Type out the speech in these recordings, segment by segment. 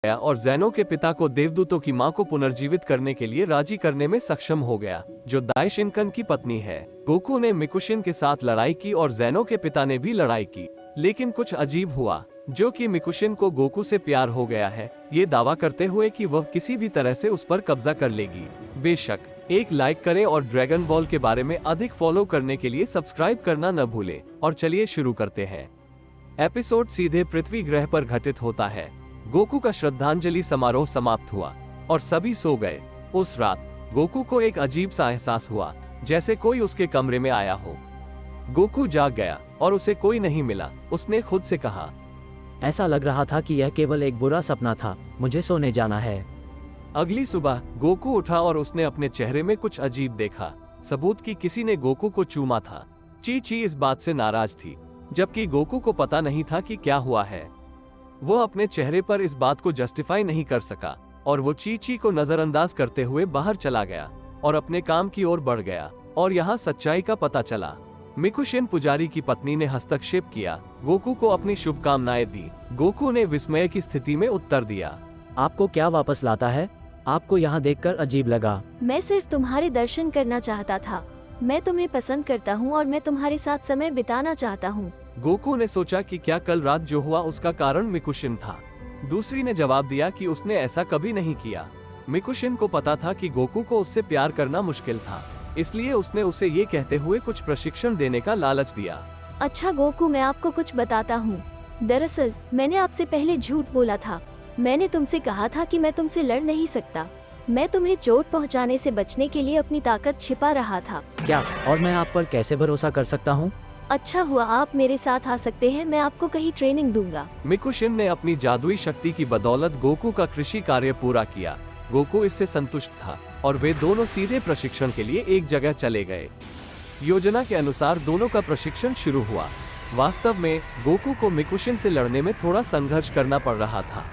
गया और ज़ेनो के पिता को देवदूतों की मां को पुनर्जीवित करने के लिए राजी करने में सक्षम हो गया, जो दाइशिनकन की पत्नी है। गोकू ने मिकुशिन के साथ लड़ाई की और ज़ेनो के पिता ने भी लड़ाई की, लेकिन कुछ अजीब हुआ, जो कि मिकुशिन को गोकू से प्यार हो गया है, ये दावा करते हुए कि वह किसी भी तरह से उस पर कब्जा कर लेगी। बेशक, एक लाइक करें और ड्रैगन बॉल के बारे में अधिक फॉलो करने के लिए सब्सक्राइब करना न भूलें। और चलिए शुरू करते हैं। एपिसोड सीधे पृथ्वी ग्रह पर घटित होता है। गोकू का श्रद्धांजलि समारोह समाप्त हुआ और सभी सो गए। उस रात गोकू को एक अजीब सा एहसास हुआ, जैसे कोई उसके कमरे में आया हो। गोकू जाग गया और उसे कोई नहीं मिला। उसने खुद से कहा, ऐसा लग रहा था कि यह केवल एक बुरा सपना था, मुझे सोने जाना है। अगली सुबह गोकू उठा और उसने अपने चेहरे में कुछ अजीब देखा, सबूत कि किसी ने गोकू को चूमा था। ची ची इस बात से नाराज थी, जबकि गोकू को पता नहीं था कि क्या हुआ है। वो अपने चेहरे पर इस बात को जस्टिफाई नहीं कर सका और वो ची ची को नजरअंदाज करते हुए बाहर चला गया और अपने काम की ओर बढ़ गया। और यहाँ सच्चाई का पता चला। मिकुशिन पुजारी की पत्नी ने हस्तक्षेप किया, गोकू को अपनी शुभकामनाएं दी। गोकू ने विस्मय की स्थिति में उत्तर दिया, आपको क्या वापस लाता है? आपको यहाँ देखकर अजीब लगा। मैं सिर्फ तुम्हारे दर्शन करना चाहता था। मैं तुम्हें पसंद करता हूँ और मैं तुम्हारे साथ समय बिताना चाहता हूँ। गोकू ने सोचा कि क्या कल रात जो हुआ उसका कारण मिकुशिन था। दूसरी ने जवाब दिया कि उसने ऐसा कभी नहीं किया। मिकुशिन को पता था कि गोकू को उससे प्यार करना मुश्किल था, इसलिए उसने उसे ये कहते हुए कुछ प्रशिक्षण देने का लालच दिया। अच्छा गोकू, मैं आपको कुछ बताता हूँ। दरअसल मैंने आपसे पहले झूठ बोला था। मैंने तुमसे कहा था कि मैं तुमसे लड़ नहीं सकता। मैं तुम्हें चोट पहुँचाने से बचने के लिए अपनी ताकत छिपा रहा था। क्या? और मैं आप पर कैसे भरोसा कर सकता हूँ? अच्छा हुआ आप मेरे साथ आ सकते हैं, मैं आपको कहीं ट्रेनिंग दूंगा। मिकुशिन ने अपनी जादुई शक्ति की बदौलत गोकू का कृषि कार्य पूरा किया। गोकू इससे संतुष्ट था और वे दोनों सीधे प्रशिक्षण के लिए एक जगह चले गए। योजना के अनुसार दोनों का प्रशिक्षण शुरू हुआ। वास्तव में गोकू को मिकुशिन से लड़ने में थोड़ा संघर्ष करना पड़ रहा था,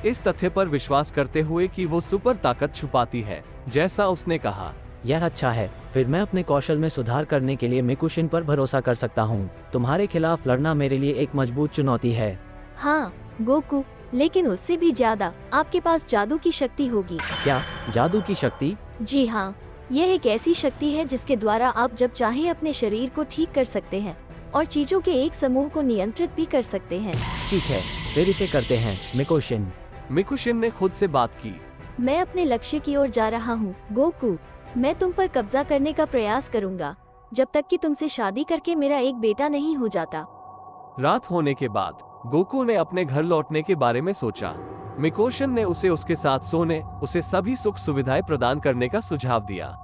इस तथ्य पर विश्वास करते हुए कि वो सुपर ताकत छुपाती है, जैसा उसने कहा। यह अच्छा है, फिर मैं अपने कौशल में सुधार करने के लिए मिकुशिन पर भरोसा कर सकता हूँ। तुम्हारे खिलाफ लड़ना मेरे लिए एक मजबूत चुनौती है। हाँ गोकू, लेकिन उससे भी ज्यादा आपके पास जादू की शक्ति होगी। क्या? जादू की शक्ति? जी हाँ, यह एक ऐसी शक्ति है जिसके द्वारा आप जब चाहे अपने शरीर को ठीक कर सकते हैं और चीजों के एक समूह को नियंत्रित भी कर सकते हैं। ठीक है, फिर इसे करते हैं मिकुशिन। मिकुशिन ने खुद से बात की, मैं अपने लक्ष्य की ओर जा रहा हूँ गोकू। मैं तुम पर कब्जा करने का प्रयास करूंगा जब तक कि तुमसे शादी करके मेरा एक बेटा नहीं हो जाता। रात होने के बाद गोकू ने अपने घर लौटने के बारे में सोचा। मिकुशिन ने उसे उसके साथ सोने, उसे सभी सुख सुविधाएं प्रदान करने का सुझाव दिया।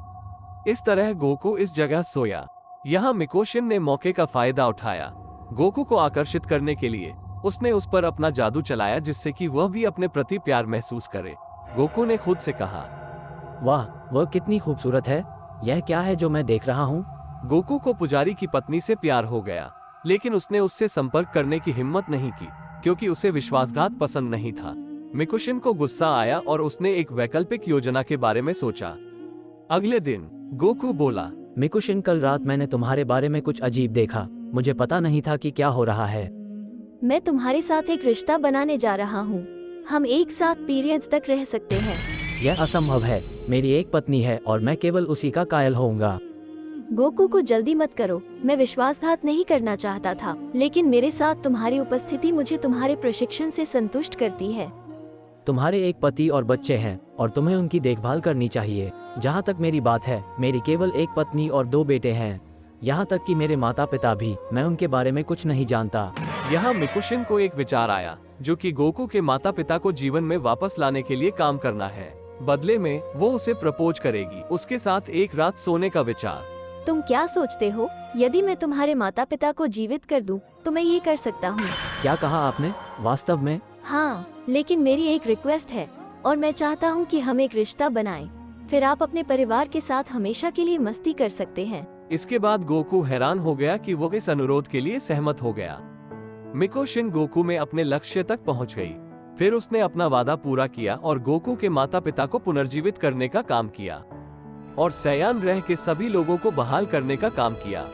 इस तरह गोकू इस जगह सोया। यहाँ मिकुशिन ने मौके का फायदा उठाया। गोकू को आकर्षित करने के लिए उसने उस पर अपना जादू चलाया, जिससे कि वह भी अपने प्रति प्यार महसूस करे। गोकू ने खुद से कहा, वाह, वह कितनी खूबसूरत है। यह क्या है जो मैं देख रहा हूँ? गोकू को पुजारी की पत्नी से प्यार हो गया, लेकिन उसने उससे संपर्क करने की हिम्मत नहीं की क्योंकि उसे विश्वासघात पसंद नहीं था। मिकुशिन को गुस्सा आया और उसने एक वैकल्पिक योजना के बारे में सोचा। अगले दिन गोकू बोला, मिकुशिन, कल रात मैंने तुम्हारे बारे में कुछ अजीब देखा। मुझे पता नहीं था कि क्या हो रहा है। मैं तुम्हारे साथ एक रिश्ता बनाने जा रहा हूँ। हम एक साथ पीरियड्स तक रह सकते हैं। यह असंभव है। मेरी एक पत्नी है और मैं केवल उसी का कायल होऊंगा। गोकू को जल्दी मत करो। मैं विश्वासघात नहीं करना चाहता था, लेकिन मेरे साथ तुम्हारी उपस्थिति मुझे तुम्हारे प्रशिक्षण से संतुष्ट करती है। तुम्हारे एक पति और बच्चे हैं और तुम्हें उनकी देखभाल करनी चाहिए। जहाँ तक मेरी बात है, मेरी केवल एक पत्नी और 2 बेटे हैं। यहाँ तक कि मेरे माता पिता भी, मैं उनके बारे में कुछ नहीं जानता। यहाँ मिकुशिन को एक विचार आया, जो कि गोकू के माता पिता को जीवन में वापस लाने के लिए काम करना है। बदले में वो उसे प्रपोज करेगी, उसके साथ एक रात सोने का विचार। तुम क्या सोचते हो? यदि मैं तुम्हारे माता पिता को जीवित कर दूं, तो मैं ये कर सकता हूँ। क्या कहा आपने? वास्तव में? हाँ, लेकिन मेरी एक रिक्वेस्ट है और मैं चाहता हूँ कि हम एक रिश्ता बनाएं। फिर आप अपने परिवार के साथ हमेशा के लिए मस्ती कर सकते हैं। इसके बाद गोकू हैरान हो गया कि वो इस अनुरोध के लिए सहमत हो गया। मिकुशिन गोकू में अपने लक्ष्य तक पहुंच गई। फिर उसने अपना वादा पूरा किया और गोकू के माता पिता को पुनर्जीवित करने का काम किया और सयान ग्रह के सभी लोगों को बहाल करने का काम किया।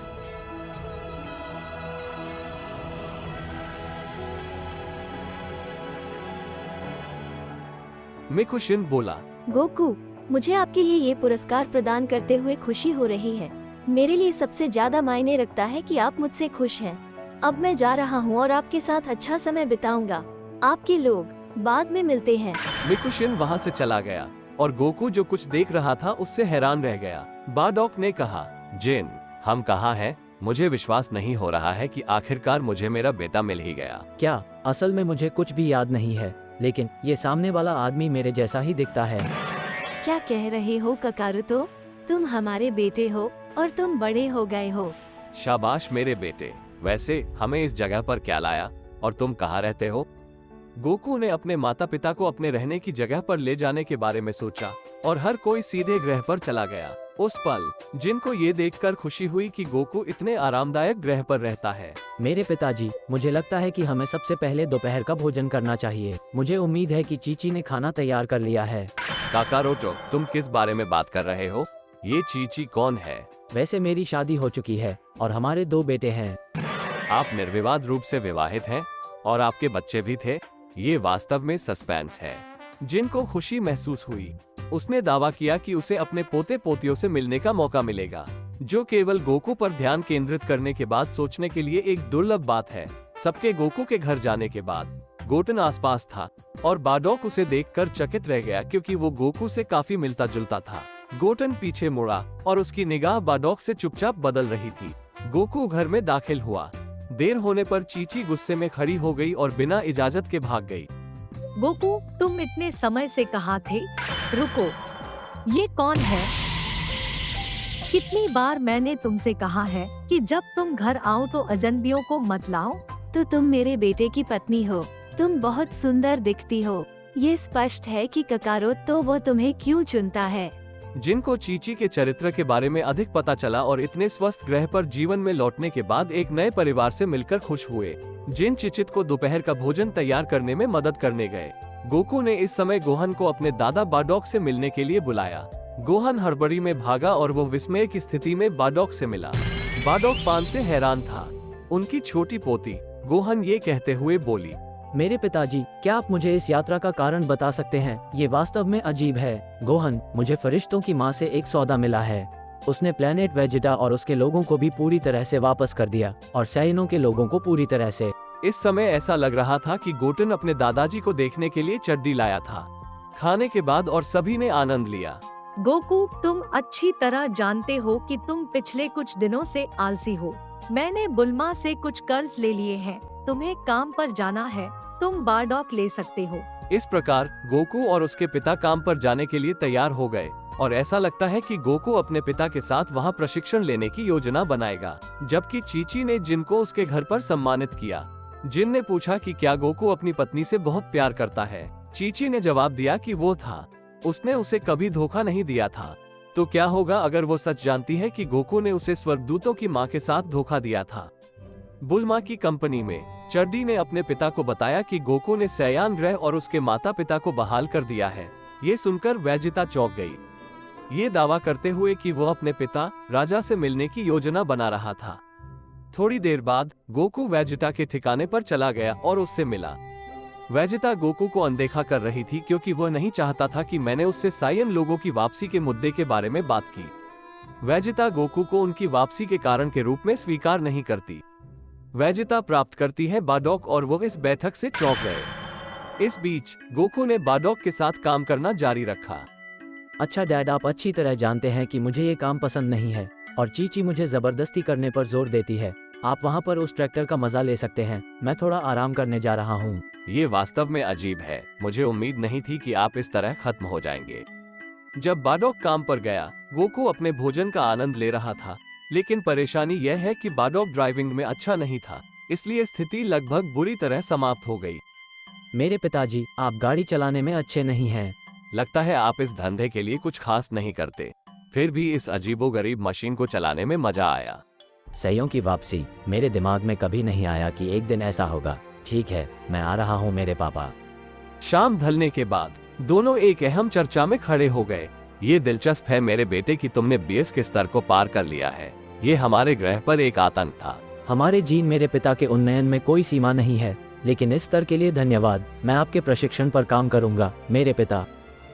मिकुशिन बोला। गोकू, मुझे आपके लिए ये पुरस्कार प्रदान करते हुए खुशी हो रही है। मेरे लिए सबसे ज्यादा मायने रखता है कि आप मुझसे खुश हैं। अब मैं जा रहा हूँ और आपके साथ अच्छा समय बिताऊंगा। आपके लोग, बाद में मिलते हैं। मिकुशिन वहाँ से चला गया और गोकू जो कुछ देख रहा था उससे हैरान रह गया। बाडॉक ने कहा, जिन, हम कहाँ हैं? मुझे विश्वास नहीं हो रहा है कि आखिरकार मुझे मेरा बेटा मिल ही गया। क्या? असल में मुझे कुछ भी याद नहीं है, लेकिन ये सामने वाला आदमी मेरे जैसा ही दिखता है। क्या कह रहे हो ककारुतो? तुम हमारे बेटे हो और तुम बड़े हो गए हो। शाबाश मेरे बेटे। वैसे हमें इस जगह पर क्या लाया और तुम कहाँ रहते हो? गोकू ने अपने माता पिता को अपने रहने की जगह पर ले जाने के बारे में सोचा और हर कोई सीधे ग्रह पर चला गया। उस पल जिनको ये देखकर खुशी हुई कि गोकू इतने आरामदायक ग्रह पर रहता है। मेरे पिताजी, मुझे लगता है कि हमें सबसे पहले दोपहर का भोजन करना चाहिए। मुझे उम्मीद है कि चीची ने खाना तैयार कर लिया है। काकारोटो, तुम किस बारे में बात कर रहे हो? ये चीची कौन है? वैसे मेरी शादी हो चुकी है और हमारे 2 बेटे हैं। आप निर्विवाद रूप से विवाहित हैं और आपके बच्चे भी थे? ये वास्तव में सस्पेंस है। जिनको खुशी महसूस हुई, उसने दावा किया कि उसे अपने पोते पोतियों से मिलने का मौका मिलेगा, जो केवल गोकू पर ध्यान केंद्रित करने के बाद सोचने के लिए एक दुर्लभ बात है। सबके गोकू के घर जाने के बाद गोटन आसपास था और बाडॉक उसे देखकर चकित रह गया क्योंकि वो गोकू से काफी मिलता जुलता था। गोटन पीछे मुड़ा और उसकी निगाह बाडॉक से चुपचाप बदल रही थी। गोकू घर में दाखिल हुआ। देर होने पर चीची गुस्से में खड़ी हो गई और बिना इजाजत के भाग गई। गोकू, तुम इतने समय से कहाँ थे? रुको, ये कौन है? कितनी बार मैंने तुमसे कहा है कि जब तुम घर आओ तो अजनबियों को मत लाओ। तो तुम मेरे बेटे की पत्नी हो। तुम बहुत सुंदर दिखती हो। ये स्पष्ट है कि ककारोतो वो तुम्हें क्यों चुनता है। जिनको चीची के चरित्र के बारे में अधिक पता चला और इतने स्वस्थ ग्रह पर जीवन में लौटने के बाद एक नए परिवार से मिलकर खुश हुए। जिन चिचित को दोपहर का भोजन तैयार करने में मदद करने गए। गोकू ने इस समय गोहन को अपने दादा बाडॉक से मिलने के लिए बुलाया। गोहन हड़बड़ी में भागा और वो विस्मय की स्थिति में बाडॉक से मिला। बाडॉक पान से हैरान था। उनकी छोटी पोती गोहन ये कहते हुए बोली, मेरे पिताजी, क्या आप मुझे इस यात्रा का कारण बता सकते हैं? ये वास्तव में अजीब है। गोहन, मुझे फरिश्तों की माँ से एक सौदा मिला है। उसने प्लेनेट वेजिटा और उसके लोगों को भी पूरी तरह से वापस कर दिया और सैयनों के लोगों को पूरी तरह से। इस समय ऐसा लग रहा था कि गोटन अपने दादाजी को देखने के लिए चड्डी लाया था। खाने के बाद और सभी ने आनंद लिया। गोकू, तुम अच्छी तरह जानते हो कि तुम पिछले कुछ दिनों से आलसी हो। मैंने बुल्मा से कुछ कर्ज ले लिए हैं। तुम्हें काम पर जाना है, तुम बाडॉक ले सकते हो। इस प्रकार गोकू और उसके पिता काम पर जाने के लिए तैयार हो गए और ऐसा लगता है कि गोकू अपने पिता के साथ वहां प्रशिक्षण लेने की योजना बनाएगा, जबकि चीची ने जिन को उसके घर पर सम्मानित किया। जिन ने पूछा कि क्या गोकू अपनी पत्नी से बहुत प्यार करता है। चीची ने जवाब दिया कि वो था। उसने उसे कभी धोखा नहीं दिया था। तो क्या होगा अगर वो सच जानती है कि गोकू ने उसे स्वर्गदूतों की माँ के साथ धोखा दिया था। बुल्मा की कंपनी में चड्डी ने अपने पिता को बताया कि गोकू ने सैयान ग्रह और उसके माता पिता को बहाल कर दिया है। ये सुनकर वेजिटा चौंक गई, ये दावा करते हुए कि वो अपने पिता राजा से मिलने की योजना बना रहा था। थोड़ी देर बाद गोकू वेजिटा के ठिकाने पर चला गया और उससे मिला। वेजिटा गोकू को अनदेखा कर रही थी क्योंकि वह नहीं चाहता था कि मैंने उससे सायन लोगों की वापसी के मुद्दे के बारे में बात की। वेजिटा गोकू को उनकी वापसी के कारण के रूप में स्वीकार नहीं करती। वेजिटा प्राप्त करती है बाडॉक और वो इस बैठक से चौंक गए। इस बीच गोकू ने बाडॉक के साथ काम करना जारी रखा। अच्छा डैड, आप अच्छी तरह जानते हैं कि मुझे ये काम पसंद नहीं है और चीची मुझे जबरदस्ती करने पर जोर देती है। आप वहाँ पर उस ट्रैक्टर का मजा ले सकते हैं। मैं थोड़ा आराम करने जा रहा हूँ। ये वास्तव में अजीब है। मुझे उम्मीद नहीं थी कि आप इस तरह खत्म हो जाएंगे। जब बाडॉक काम पर गया, गोकू अपने भोजन का आनंद ले रहा था, लेकिन परेशानी यह है कि बाडॉक ड्राइविंग में अच्छा नहीं था, इसलिए स्थिति लगभग बुरी तरह समाप्त हो गई। मेरे पिताजी, आप गाड़ी चलाने में अच्छे नहीं हैं। लगता है आप इस धंधे के लिए कुछ खास नहीं करते। फिर भी इस अजीबोगरीब मशीन को चलाने में मजा आया। सैयों की वापसी, मेरे दिमाग में कभी नहीं आया कि एक दिन ऐसा होगा। ठीक है, मैं आ रहा हूँ मेरे पापा। शाम ढलने के बाद दोनों एक अहम चर्चा में खड़े हो गए। ये दिलचस्प है मेरे बेटे कि तुमने 20 के स्तर को पार कर लिया है। ये हमारे ग्रह पर एक आतंक था। हमारे जीन, मेरे पिता के उन्नयन में कोई सीमा नहीं है। लेकिन इस स्तर के लिए धन्यवाद। मैं आपके प्रशिक्षण पर काम करूंगा मेरे पिता।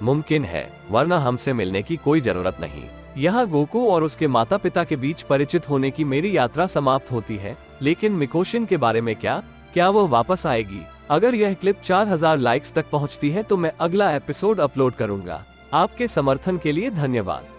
मुमकिन है, वरना हमसे मिलने की कोई जरूरत नहीं। यहाँ गोकू और उसके माता पिता के बीच परिचित होने की मेरी यात्रा समाप्त होती है। लेकिन मिकोशिन के बारे में क्या वो वापस आएगी? अगर यह क्लिप 4000 लाइक्स तक पहुँचती है तो मैं अगला एपिसोड अपलोड करूंगा। आपके समर्थन के लिए धन्यवाद।